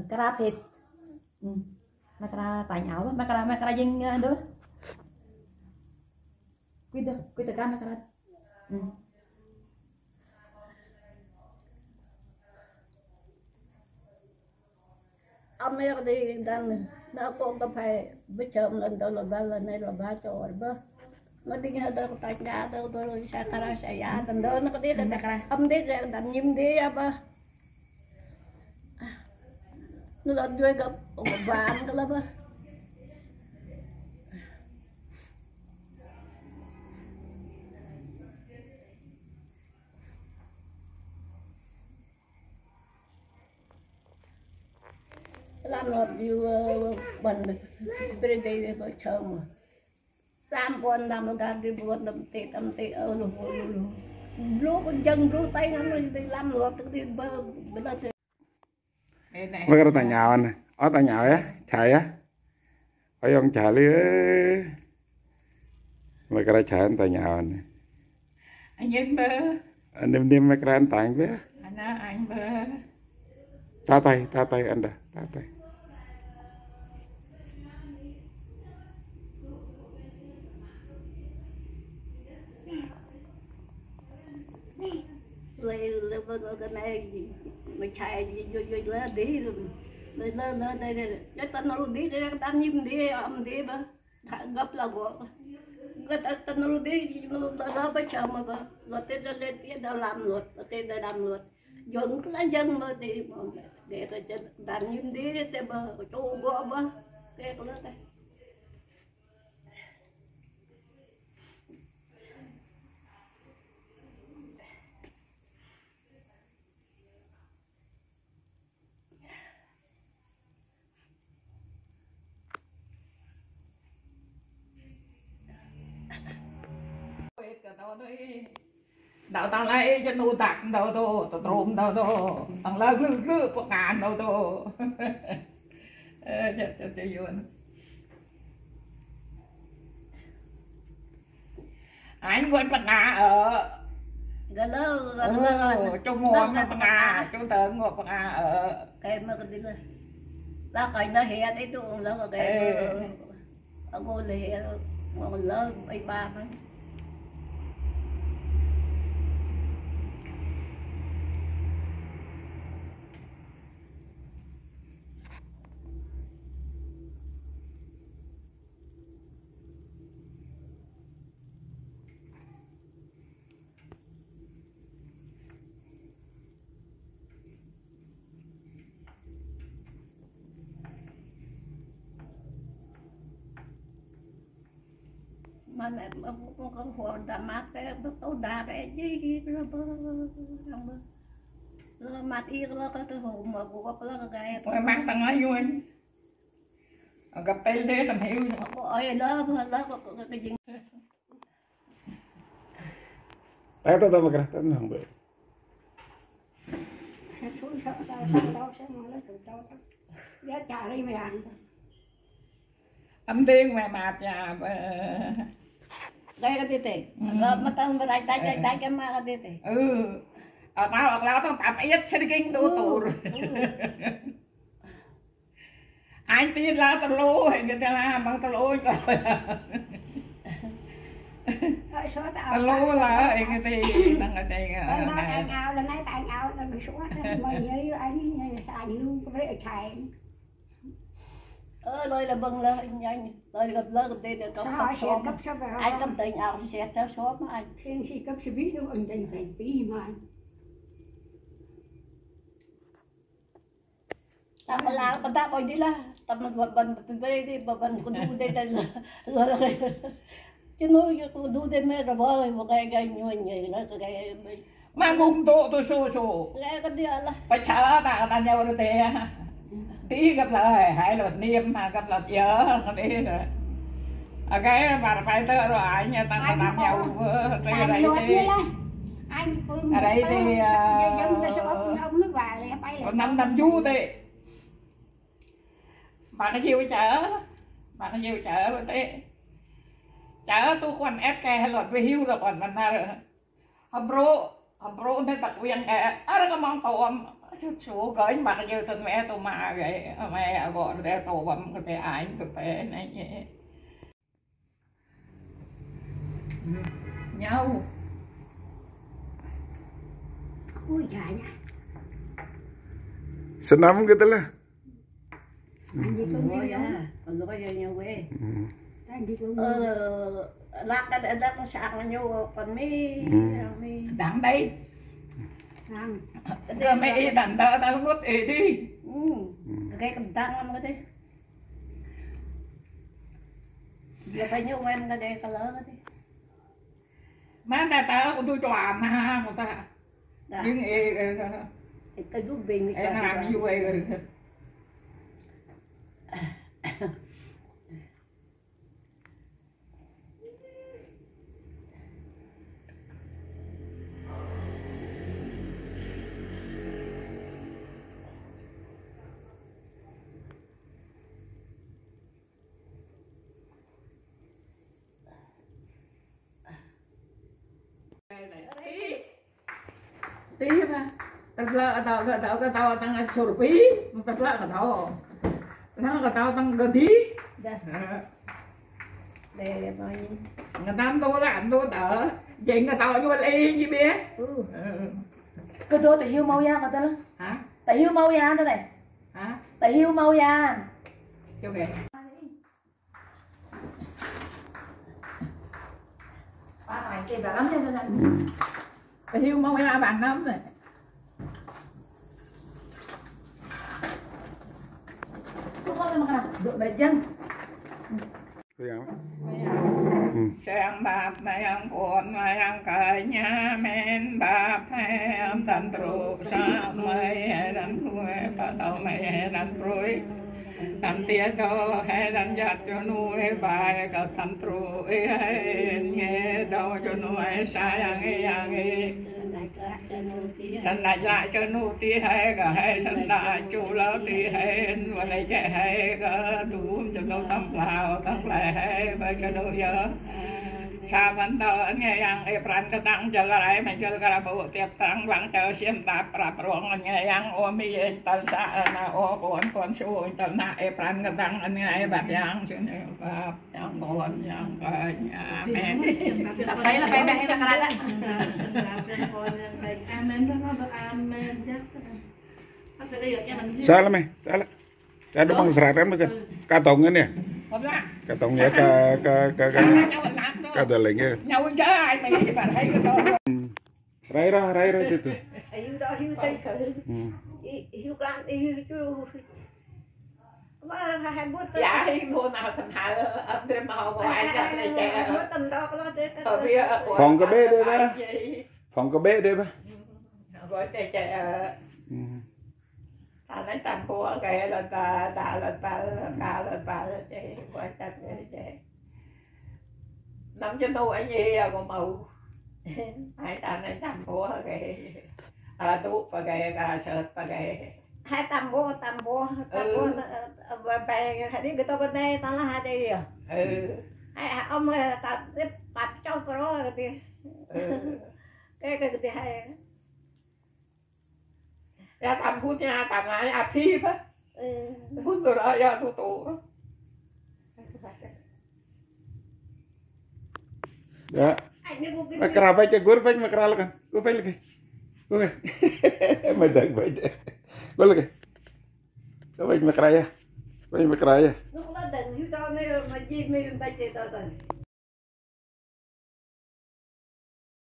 Kara phết mà kara tải áo mà kara dinh đó quy từ cam mà kara ông ấy đi đang nó cũng có phải bây giờ lần đầu là ba lần này là ba chỗ rồi ba nó đi nghe đâu tại nhà đâu tôi sẽ kara sẽ ya tận đó nó có đi cái ông đi cái đàn nhím đi à ba nó là đuôi gặp vàng cái là ba làm lọt nhiều bẩn bên đây vợ chồng tam con làm nó ra đi buồn tầm tệ ở lúa con chân lúa tay nó đi làm lọt thì bên đó mấy cái tay nhào anh ở tay nhào á chạy á ở ông chạy đi mấy cái chạy anh tay nhào anh nhìn bơ anh đêm mấy cái anh tay bé anh bơ ta tay anh đã ta tay lấy cái này mình chạy vô lên đi lên đây chắc tao nó đi cái đám nhím đi ông đi ba gấp là bộ cái tao nó đi nó bây giờ mà ba nó tên nó lên tiền đâu làm luật nó tên nó làm luật dùng cái dân mà đi để cái đám nhím đi để ba chỗ gõ ba cái đó đây đào tao lấy cho nuôi tạc đâu đâu tao trộm đâu đâu tao lấy lư của ngàn đâu đâu chết vui anh vẫn bằng ngà ở gần trong mùa nó bằng ngà trong tờ ngọt bằng ngà ở cái mà cái gì này là cái nó hè đấy tụ nó cái ông ngồi hè ngồi lớn mấy ba mấy mà này mà con hồn đã mát cái tôi đá cái gì nó mát y nó có từ hồn mà của nó cái tôi mát tao nói vui gặp tay đế tầm hiểu ôi đó cái gì tay mà cái tay không được xuống sao sẽ nói lấy từ đâu giá trả đi mày ăn âm tiên mà mạt nhà đây cái gì thế mà tao mà đây cái mà cái gì thế ở tao tao tạm ít chơi kinh đu tù anh tin là tao lô hay cái là bằng tao lô rồi tao lô là cái gì đang ở đây anh ao là nay tại ao là bị xuống mà nhớ anh xài như cái chạy lời là bưng lên nhanh lời gặp lơ gặp đây được có cấp số anh cấp tình ảo sẽ theo số mà anh khi chỉ cấp số biết được anh tình bí mà ta mà làm còn ta coi đi là ta mình bận về đi bận con đu đây là chứ nói con đu đây mẹ rồi bơi một cái như nó cái mà mùng tôi số cái đi là phải chờ ta nhau được thế tí gặp lại hai là niêm mà gặp là nhớ đi rồi cái bà phải tới rồi anh nhà ta làm nhau tới đây đi anh ở đây thì còn năm chú thì bà nó chiêu chở bên thế chả tôi còn ép cái lọt về hưu rồi còn mình là hầm rô nên tặc viên cái có mong tôm chú cái mà như tên mẹ tôi mà cái mẹ gọi để tổ bấm cái ảnh thực tế này nhé nhau Ôi trời nha. Senam gitu lah. Anh đi luôn Nói đi luôn. ra, còn nói ra nhau quê. Anh đi luôn. Lát nó sạc nhau còn mấy đắng đây Sang. rồi mẹ đằng đó đang nuốt ế đi cái cầm tăng lắm cái đi. Giờ phải nhau em cái đây cái lớn cái đi. má ta tôi cho ăn ha người ta nhưng Cái giúp bình em làm như vậy rồi tí mà tập lợ tao tăng sổ phí tập lợ tao tăng cơ tí Để bao nhiêu. người ta tôi làm tôi đỡ chuyện người ta như y như bé Cái tôi tại hiu mau ya mà tên hả tại hiu mau ya thế này hả tại hiu mau ya cho kìa ba này kịp là lắm chứ Tại hiu mau ra bạn lắm rồi Không có cái mà dựa bật chân sang bạp yang con yang cả nhà men bạp hem tam trụ sa mây đan nuôi pa tàu mây đan ruồi tam tia đô hay đan giặt cho nuôi bài cả tam trụ hay nghe đô cho nuôi sa yang sanh đại lại cho nuôi tí hay cả hay sanh đại chủ lão tí hay và lại chạy hay cả đủ cho nuôi tâm lao tâm lại hay bây giờ nuôi giờ sa văn đầu nghe yang pran cái tăng cho cái này cho cái bộ tiệp tăng vắng cho xiêm đạp rạp ruộng nghe yang ôm mi tân sa na ô con su tân na pran cái tăng nghe bạc yang chuyện bạc yang con yang cái nhà men tập thấy là phải hay là cái đó Salah meh, salah. Ada bang seratan bukan? Katongnya nih. Katongnya ke dalengnya. nhau chứ ai mày bạn thấy cái to Rai itu. Hiu đó hiu tây khởi. Hiu lan hiu chu. Mà hai bút. dạ hiu thua nào thành hại âm đêm màu của ai cho này chạy Bút tầm đó có thế. Phòng cái bê đây ba. Phòng cái bê đây ba. Rồi chạy ta lấy tầm bùa kìa là ta lên ba chạy qua chặt chạy nằm trên tu ở gì còn màu hai ta lấy tầm bùa kìa là tu và kìa cả sợt và kìa Hai tầm bùa về hai đứa người ta có đây ta là hai đây rồi. Hai ông ta tiếp bắt trong cái đó cái hai ya tầm phút nha tầm này phi á phút rồi đó ya tu Ya. Kenapa aja gue pengen makral kan? Gue pengen lagi. Gue. Medak baca. Gue lagi. Gue pengen makraya. Pengen makraya. Lúc đó đừng hiu to nữa mà gì mình bây giờ tao